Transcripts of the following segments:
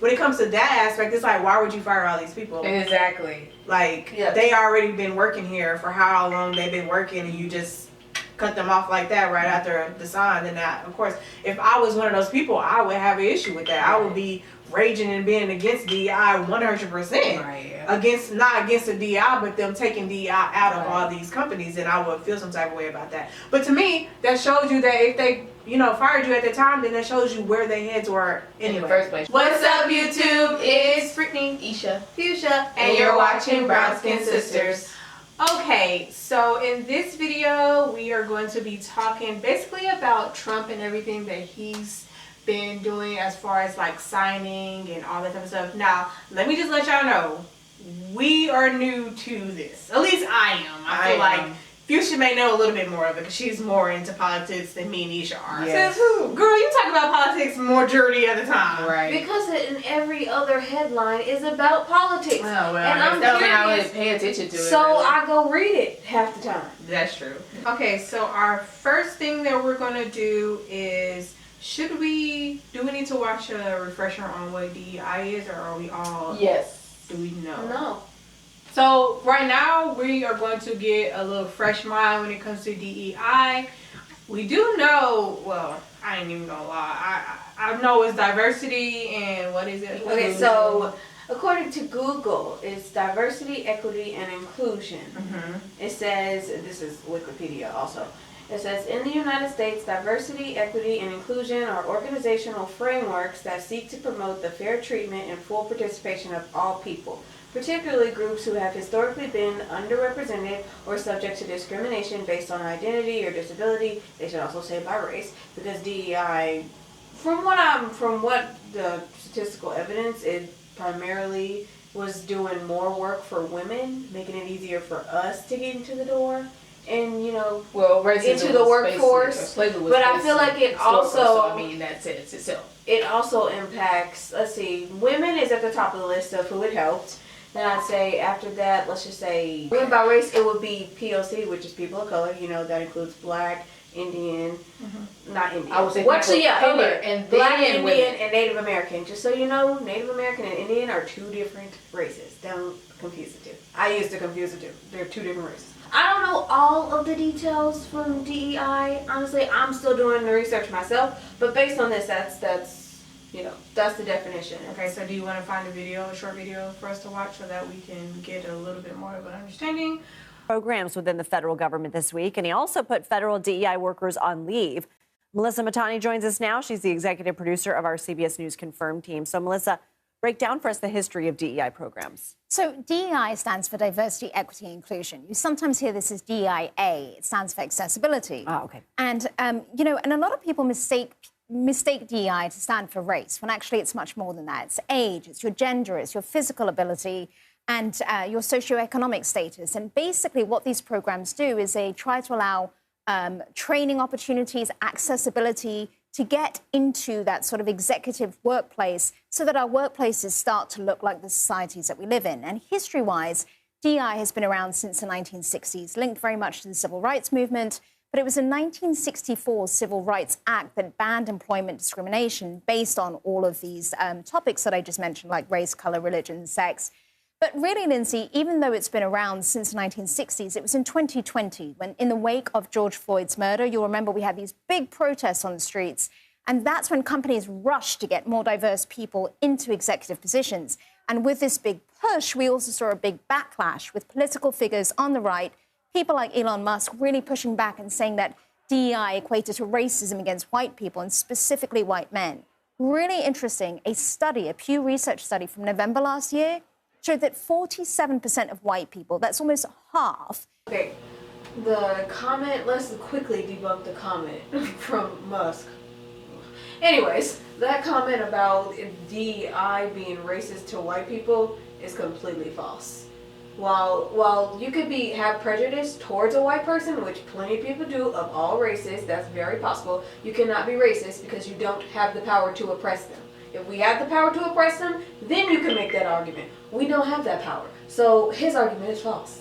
when it comes to that aspect, it's like, why would you fire all these people? Exactly. Like, they already been working here for how long they've been working, and you just cut them off like that right after the sign. And that, of course, if I was one of those people, I would have an issue with that. I would be raging and being against DEI 100%. Right. Against, not against the DEI, but them taking DEI out of all these companies, and I would feel some type of way about that. But to me, that shows you that if they, fired you at the time, then that shows you where their heads were anyway. In the first place. What's up, YouTube? It's Brittany, Isha, Fuchsia, and you're watching Brown Skin Sisters. Okay, so in this video, we are going to be talking basically about Trump and everything that he's been doing as far as like signing and all that type of stuff. Now, let me just let y'all know, we are new to this. At least I am. I feel like Fuchsia may know a little bit more of it because she's more into politics than me and Isha are. Yes. Says who? Girl, you talk about politics majority of the time. Right. Because in every other headline is about politics. Oh, well, and I'm I curious, really pay attention to it. so really. I go read it half the time. That's true. Okay, so our first thing that we're going to do is, do we need to watch a refresher on what DEI is, or are we all... Yes. Do we know? No. So right now we are going to get a little fresh mind when it comes to DEI. We do know, well, I ain't even gonna lie. I know it's diversity and what is it? Okay, so according to Google, it's diversity, equity, and inclusion. It says, this is Wikipedia also, it says, in the United States, diversity, equity, and inclusion are organizational frameworks that seek to promote the fair treatment and full participation of all people, particularly groups who have historically been underrepresented or subject to discrimination based on identity or disability. They should also say by race, because DEI, from what the statistical evidence, it primarily was doing more work for women, making it easier for us to get into the door. And into the workforce, but I feel like it also, so, I mean, that's it itself. It also impacts, let's see, women is at the top of the list of who it helped. Then I'd say after that, let's just say, by race, it would be POC, which is people of color, that includes Black, Indian, not Indian. I would say color, and Black, Indian, and Native American. Just so you know, Native American and Indian are two different races. Don't confuse the two. I used to confuse the two. They're two different races. I don't know all of the details from DEI. Honestly, I'm still doing the research myself. But based on this, that's the definition. Okay, so do you want to find a short video for us to watch so that we can get a little bit more of an understanding? Programs within the federal government this week, and he also put federal DEI workers on leave. Melissa Matani joins us now. She's the executive producer of our CBS News Confirmed team. So, Melissa, break down for us the history of DEI programs. So DEI stands for Diversity, Equity, and Inclusion. You sometimes hear this as DEIA. It stands for accessibility. Ah, okay. And, and a lot of people mistake DEI to stand for race, when actually it's much more than that. It's age, it's your gender, it's your physical ability, and your socioeconomic status. And basically what these programs do is they try to allow training opportunities, accessibility, to get into that sort of executive workplace so that our workplaces start to look like the societies that we live in. And history-wise, DEI has been around since the 1960s, linked very much to the civil rights movement. But it was a 1964 Civil Rights Act that banned employment discrimination based on all of these topics that I just mentioned, like race, color, religion, sex. But really, Lindsay, even though it's been around since the 1960s, it was in 2020 when, in the wake of George Floyd's murder, you'll remember we had these big protests on the streets. And that's when companies rushed to get more diverse people into executive positions. And with this big push, we also saw a big backlash with political figures on the right, people like Elon Musk really pushing back and saying that DEI equated to racism against white people and specifically white men. Really interesting, a Pew Research study from November last year, showed that 47% of white people, that's almost half. Okay, the comment, let's quickly debunk the comment from Musk. Anyways, that comment about DEI being racist to white people is completely false. While you could have prejudice towards a white person, which plenty of people do of all races, that's very possible, you cannot be racist because you don't have the power to oppress them. If we had the power to oppress them, then you can make that argument. We don't have that power. So his argument is false.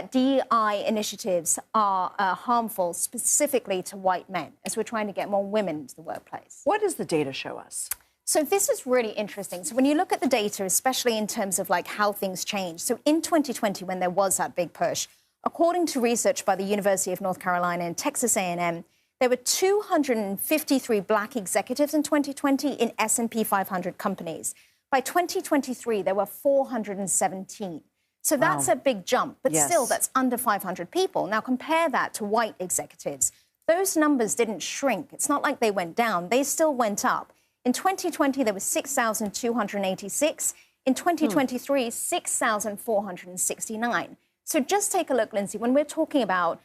DEI initiatives are harmful specifically to white men as we're trying to get more women into the workplace. What does the data show us? So this is really interesting. So when you look at the data, especially in terms of like how things change. So in 2020, when there was that big push, according to research by the University of North Carolina and Texas A&M, there were 253 Black executives in 2020 in S&P 500 companies. By 2023, there were 417. So that's a big jump, but still that's under 500 people. Now compare that to white executives. Those numbers didn't shrink. It's not like they went down. They still went up. In 2020, there were 6,286. In 2023, 6,469. So just take a look, Lindsay, when we're talking about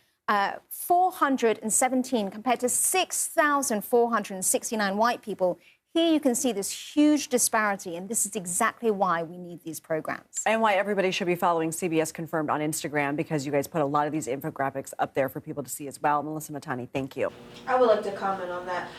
417 compared to 6,469 white people, here you can see this huge disparity, and this is exactly why we need these programs. And why everybody should be following CBS Confirmed on Instagram, because you guys put a lot of these infographics up there for people to see as well. Melissa Matani, thank you. I would like to comment on that.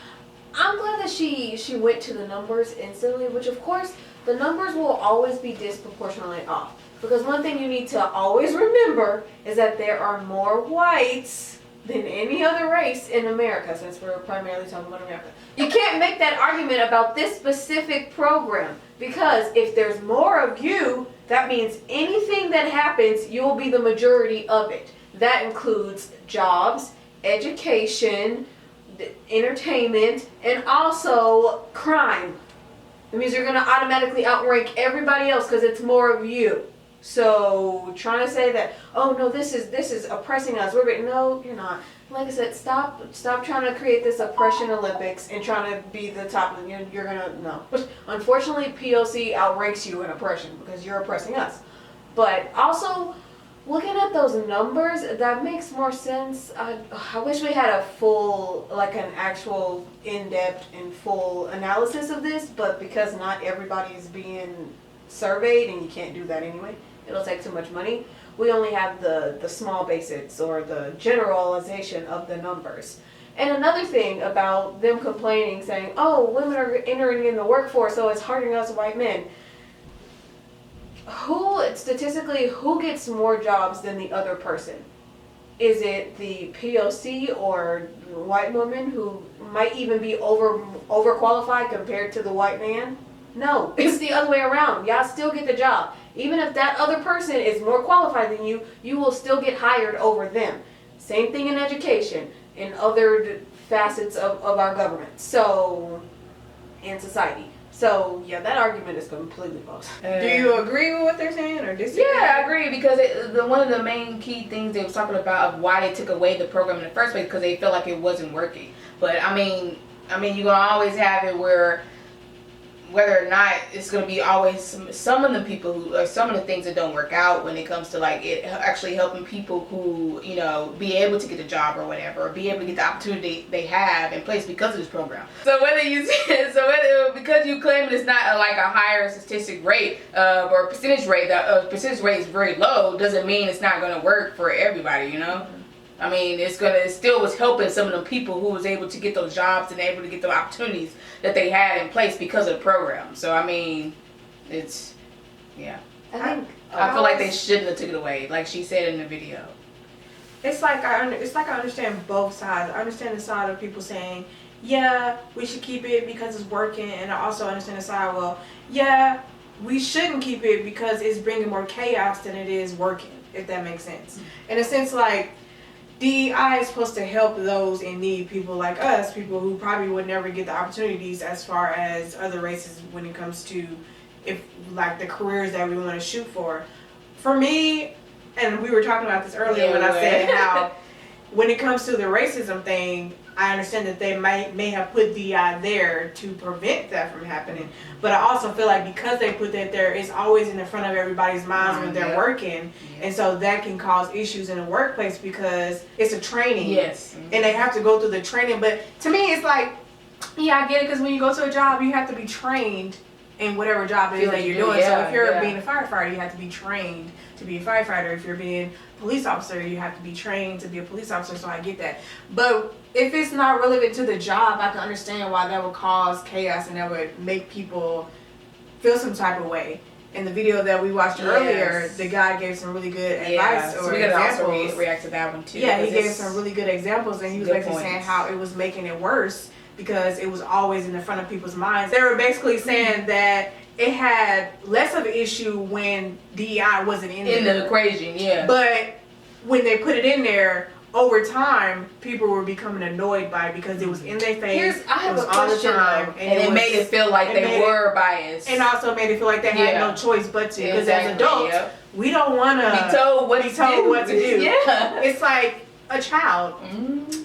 I'm glad that she went to the numbers instantly, which of course the numbers will always be disproportionately off. Because one thing you need to always remember is that there are more whites than any other race in America, since we're primarily talking about America. You can't make that argument about this specific program, because if there's more of you, that means anything that happens, you'll be the majority of it. That includes jobs, education, entertainment, and also crime. It means you're going to automatically outrank everybody else because it's more of you. So trying to say that, oh no, this is oppressing us. No, you're not. Like I said, stop trying to create this oppression Olympics and trying to be the top. You're gonna no. Unfortunately, POC outranks you in oppression because you're oppressing us. But also, looking at those numbers, that makes more sense. I wish we had a full, like an actual in-depth and full analysis of this, but because not everybody is being surveyed, and you can't do that anyway, it'll take too much money. We only have the small basics or the generalization of the numbers. And another thing about them complaining, saying, oh, women are entering in the workforce, so it's hurting us white men. Statistically, who gets more jobs than the other person? Is it the POC or white woman who might even be overqualified compared to the white man? No, it's the other way around. Y'all still get the job. Even if that other person is more qualified than you, you will still get hired over them. Same thing in education and other facets of our government. So, and society. So, yeah, that argument is completely false. Do you agree with what they're saying or disagree? Yeah, I agree, because one of the main key things they was talking about of why they took away the program in the first place, because they felt like it wasn't working. But I mean, you're gonna always have it where, whether or not it's going to be always some of the people who, or some of the things that don't work out when it comes to like it actually helping people who, you know, be able to get a job or whatever, or be able to get the opportunity they have in place because of this program. So because you claim it's not like a higher statistic rate or percentage rate, that percentage rate is very low, doesn't mean it's not going to work for everybody, you know? I mean, it still was helping some of the people who was able to get those jobs and able to get the opportunities that they had in place because of the program. So, I mean, it's, yeah. I feel like they shouldn't have took it away, like she said in the video. It's like I understand both sides. I understand the side of people saying, yeah, we should keep it because it's working. And I also understand the side, well, yeah, we shouldn't keep it because it's bringing more chaos than it is working, if that makes sense. In a sense, like, DEI is supposed to help those in need, people like us, people who probably would never get the opportunities as far as other races when it comes to the careers that we want to shoot for. For me, and we were talking about this earlier when I said how when it comes to the racism thing, I understand that they may have put DEI there to prevent that from happening. But I also feel like because they put that there, it's always in the front of everybody's minds when they're working. And so that can cause issues in the workplace because it's a training. Yes. And they have to go through the training. But to me, it's like, yeah, I get it, because when you go to a job, you have to be trained in whatever job it is that you're doing. So if you're being a firefighter, you have to be trained to be a firefighter. If you're being a police officer, you have to be trained to be a police officer. So I get that. But if it's not relevant to the job, I can understand why that would cause chaos and that would make people feel some type of way. In the video that we watched earlier, the guy gave some really good advice or so we examples. Also react to that one too. Yeah, he gave some really good examples, and he was basically saying how it was making it worse because it was always in the front of people's minds. They were basically saying that it had less of an issue when DEI wasn't in the equation, yeah. But when they put it in there, over time, people were becoming annoyed by it because it was in their face. I have it was a all the question, time, and it made it feel like they were biased. and also made it feel like they had no choice but to. Because as adults, we don't want to be told what to do. Yeah. It's like a child.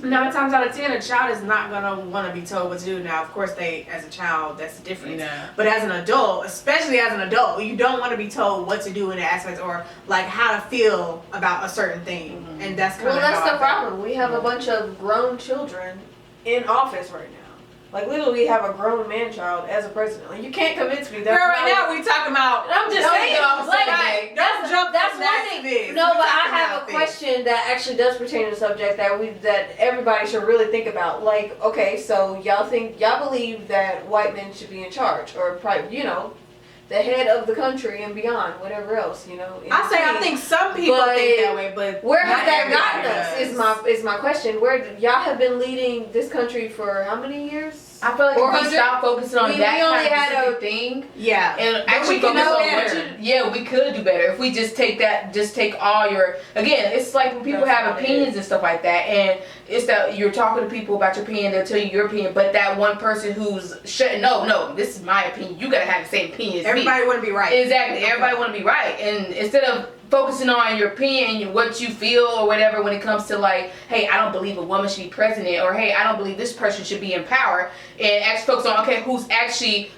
9 times out of 10, a child is not gonna want to be told what to do. Now, of course, as a child, that's the difference. Yeah. But as an adult, especially as an adult, you don't want to be told what to do in the aspects or like how to feel about a certain thing. And that's kind of that's the problem. We have a bunch of grown children in office right now. Like literally, we have a grown man child as a president. Like you can't convince me that. Girl, right now we talking about. I'm just saying, like, that's one thing. No, but I have a question that actually does pertain to the subject that everybody should really think about. Like, okay, so y'all believe that white men should be in charge, or probably, the head of the country and beyond, whatever else, I think some people think that way, but where has that gotten us? Is my question. Where y'all have been leading this country for how many years? I feel like if we stop focusing on that kind of thing, and actually focus on we could do better if we just take all your. Again, it's like when people have opinions and stuff like that, and it's that you're talking to people about your opinion, they'll tell you your opinion, but that one person who's no, this is my opinion. You gotta have the same opinion as me. Everybody want to be right. Exactly, everybody want to be right, and instead of focusing on your opinion and what you feel or whatever when it comes to like, hey, I don't believe a woman should be president, or hey, I don't believe this person should be in power, and actually focus on, okay, who's actually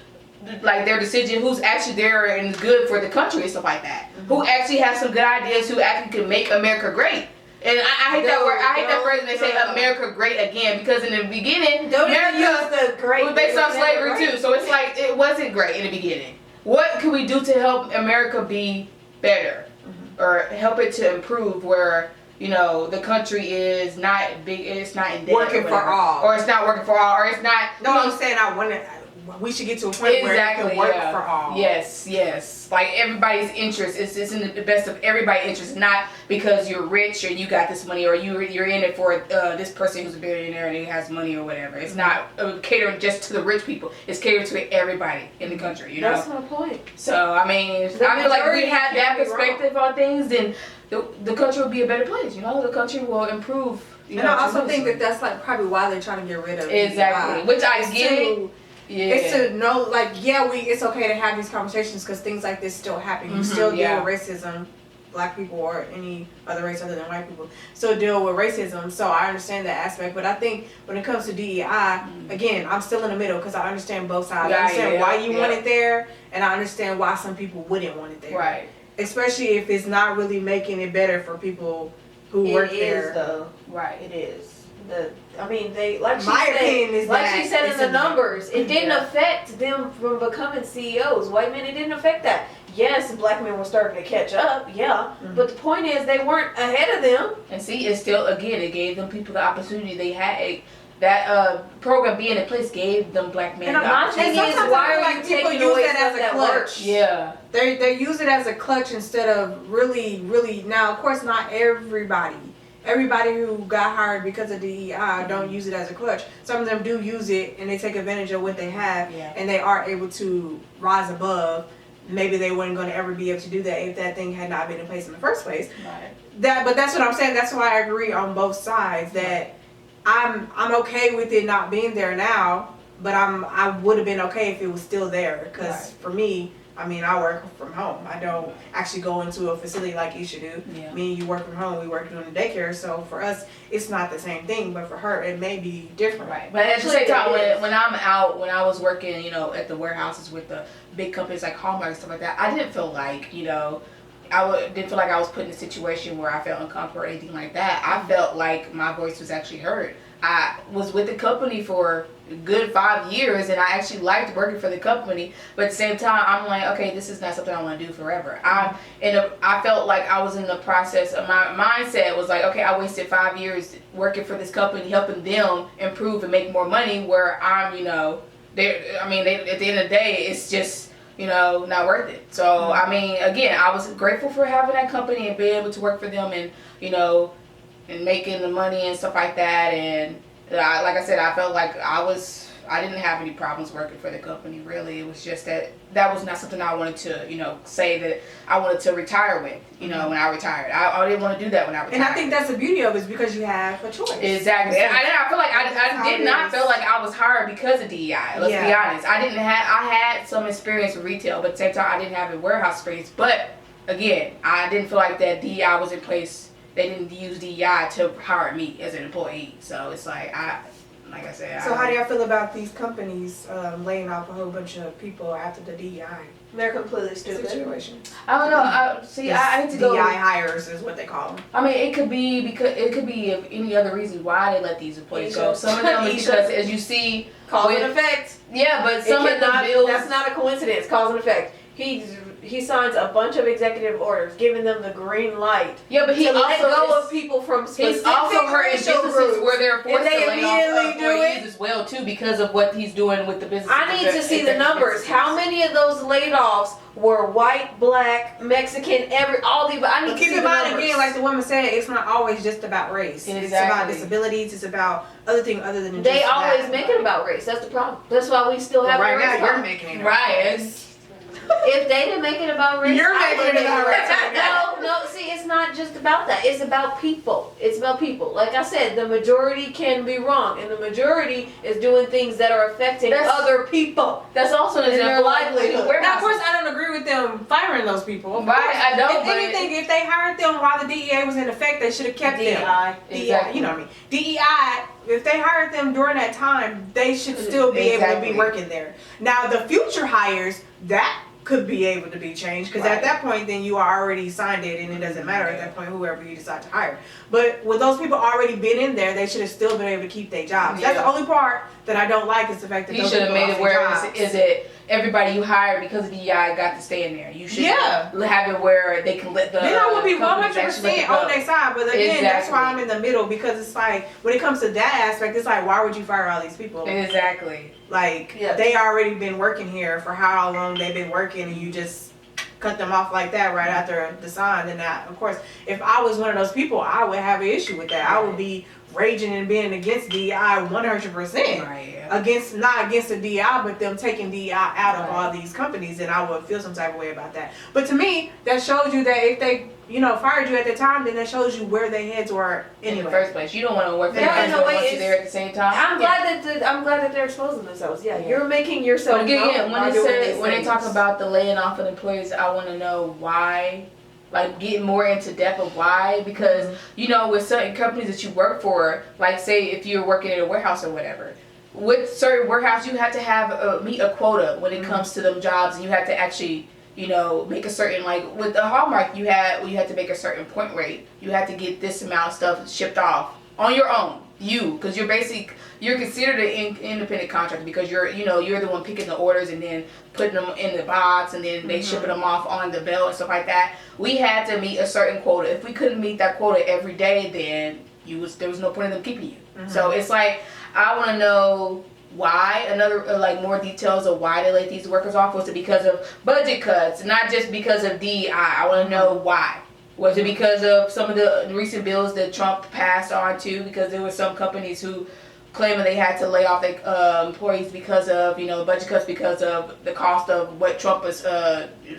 like their decision, who's actually there and good for the country and stuff like that, who actually has some good ideas, who actually can make America great. And I hate that word. I hate that phrase when they say America great again, because in the beginning, America was based on slavery too. So it's like it wasn't great in the beginning. What can we do to help America be better? Or help it to improve where, the country is not big, it's not in debt working for all. Or it's not working for all, or it's not. No, I'm saying we should get to a point where it can work for all. Yes. Like everybody's interest is in the best of everybody's interest, not because you're rich or you got this money or you're in it for this person who's a billionaire and he has money or whatever. It's not catering just to the rich people. It's catering to everybody in the country, That's my point. So, I feel like if we had that perspective on things, then the country would be a better place. The country will improve. And I also think that's like probably why they're trying to get rid of it. Exactly. Which I get. It's to know, like, it's okay to have these conversations because things like this still happen. You still deal with racism, black people or any other race other than white people still deal with racism. So I understand that aspect. But I think when it comes to DEI, again, I'm still in the middle because I understand both sides. I understand why you want it there, and I understand why some people wouldn't want it there. Right. Especially if it's not really making it better for people who work there. It is, though. Right, it is. They she said in the numbers, it didn't affect them from becoming CEOs. White men, it didn't affect that. Yes, black men were starting to catch up, but the point is they weren't ahead of them. And see, it's still, again, it gave them people the opportunity they had. That program being in place gave them black men the opportunity. And sometimes why are you taking away that as a clutch? Yeah. They use it as a clutch instead of really, really. Now, of course, not everybody who got hired because of DEI don't use it as a clutch. Some of them do use it and they take advantage of what they have and they are able to rise above. Maybe they weren't going to ever be able to do that if that thing had not been in place in the first place. Right. But that's what I'm saying. That's why I agree on both sides that I'm okay with it not being there now, but I would have been okay if it was still there because for me, I work from home. I don't actually go into a facility like you should do. Yeah. Me and you work from home. We work doing the daycare. So for us, it's not the same thing. But for her, it may be different. Right. But at the same time, when I'm out, when I was working, at the warehouses with the big companies like Hallmark and stuff like that, I didn't feel like, didn't feel like I was put in a situation where I felt uncomfortable or anything like that. I felt like my voice was actually heard. I was with the company for a good 5 years and I actually liked working for the company, but at the same time I'm like, okay, this is not something I want to do forever. I felt like I was in the process of my mindset was like, okay, I wasted 5 years working for this company, helping them improve and make more money, where I'm, at the end of the day, it's just, not worth it. So again, I was grateful for having that company and being able to work for them and, and making the money and stuff like that, and Like I said, I felt like I didn't have any problems working for the company, really. It was just that was not something I wanted to, say that I wanted to retire with, when I retired. I didn't want to do that when I retired. And I think that's the beauty of it, is because you have a choice. Exactly. And I feel like I did not feel like I was hired because of DEI. Let's be honest. I had some experience with retail, but at the same time, I didn't have a warehouse experience. But again, I didn't feel like that DEI was in place. They didn't use DEI to hire me as an employee. So it's like I said. So how do y'all feel about these companies laying off a whole bunch of people after the DEI They're completely stupid. situation? I don't know. I hate to go. DEI hires is what they call them. I mean, it could be any other reason why they let these employees go. Some of them is because, as you see, Cause and effect. Yeah, but some of the bills. That's not a coincidence. Cause and effect. He signs a bunch of executive orders, giving them the green light. Yeah, but he to also let go of people from specific he's also hurt in businesses where they're forced to lay off employees as well too because of what he's doing with the business. I need to see the numbers. How many of those laid offs were white, black, Mexican, I need to keep see in the mind numbers. again, like the woman said, it's not always just about race. Exactly. It's about disabilities. It's about other things other than They just always that. make it about race. That's the problem. That's why we still have right a race now. You're problem. making it right. If they didn't make it about race, You're I would making it make about race. No. See, it's not just about that. It's about people. It's about people. Like I said, the majority can be wrong, and the majority is doing things that are affecting other people. That's also an And their example. livelihood. Now, of course, I don't agree with them firing those people. Right, I don't. If anything, if they hired them while the DEA was in effect, they should have kept them. Exactly. You know what I mean? DEI. If they hired them during that time, they should still be able to be working there. Now, the future hires that could be able to be changed because at that point then you are already signed it and it doesn't matter at that point whoever you decide to hire. But with those people already been in there, they should have still been able to keep their jobs. That's the only part that I don't like is the fact that you those should have people made it lost their where jobs. is it everybody you hired because of DEI got to stay in there. You should have it where they can let the then I would be companies actually let 100% it go. on their side, but again, that's why I'm in the middle because it's like when it comes to that aspect, it's like why would you fire all these people? Exactly. Like they already been working here for how long they've been working, and you just cut them off like that right after the sign. And that, of course, if I was one of those people, I would have an issue with that. I would be raging and being against DEI 100%. Right. Not against the DEI, but them taking DEI out of all these companies, and I would feel some type of way about that. But to me, that shows you that if they fired you at the time, then that shows you where their heads were anyway. In the first place, you don't want to work for Yeah, anybody in a who way, wants you there at the same time. I'm glad that they're exposing themselves. You're making yourself. But again, known by doing these when they things. talk about the laying off of employees, I want to know why. Like get more into depth of why, because with certain companies that you work for, like say if you're working in a warehouse or whatever, with certain warehouse you have to have meet a quota when it comes to them jobs, and you have to actually make a certain, like with the Hallmark you had to make a certain point rate. You have to get this amount of stuff shipped off on your own. Because you're considered an independent contractor because you're the one picking the orders and then putting them in the box and then they shipping them off on the belt and stuff like that. We had to meet a certain quota. If we couldn't meet that quota every day, then there was no point in them keeping you. So it's like I want to know why. Another more details of why they let these workers off. Was it because of budget cuts, not just because of DEI? I want to know why. Was it because of some of the recent bills that Trump passed on to? Because there were some companies who claiming they had to lay off their employees because of budget cuts because of the cost of what Trump was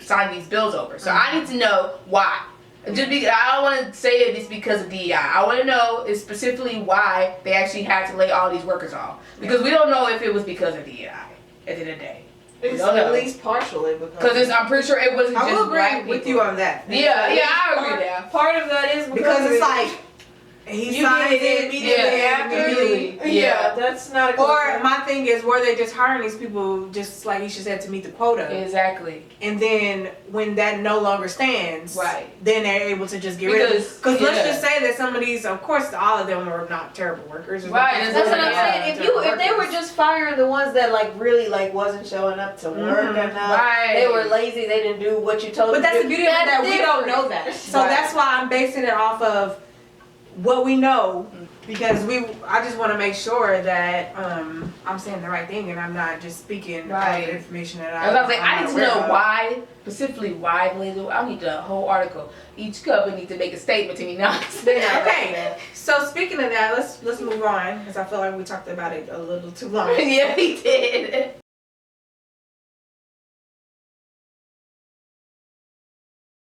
signing these bills over. So I need to know why. I don't want to say it's because of DEI. I want to know is specifically why they actually had to lay all these workers off. Because we don't know if it was because of DEI at the end of the day. It's at least partially because I'm pretty sure it wasn't just black people. I will agree with you on that. Yeah, I agree there. Part of that is because it's like he signed it immediately after. Yeah, that's not a Or my thing is, were they just hiring these people just like you said to meet the quota? Exactly. And then when that no longer stands, then they're able to just get rid of it. Because let's just say that some of these, of course, all of them were not terrible workers. Right. That's what I'm saying. If they were just firing the ones that really wasn't showing up to work enough, they were lazy, they didn't do what you told them to do. But that's the beauty of that we don't know that. So that's why I'm basing it off of what we know, because I just want to make sure that I'm saying the right thing and I'm not just speaking out of information that I was like, I need to know of. why, specifically why illegal. I need the whole article. Each couple needs to make a statement to me now. Okay, so speaking of that, let's move on because I feel like we talked about it a little too long. Yeah, we did.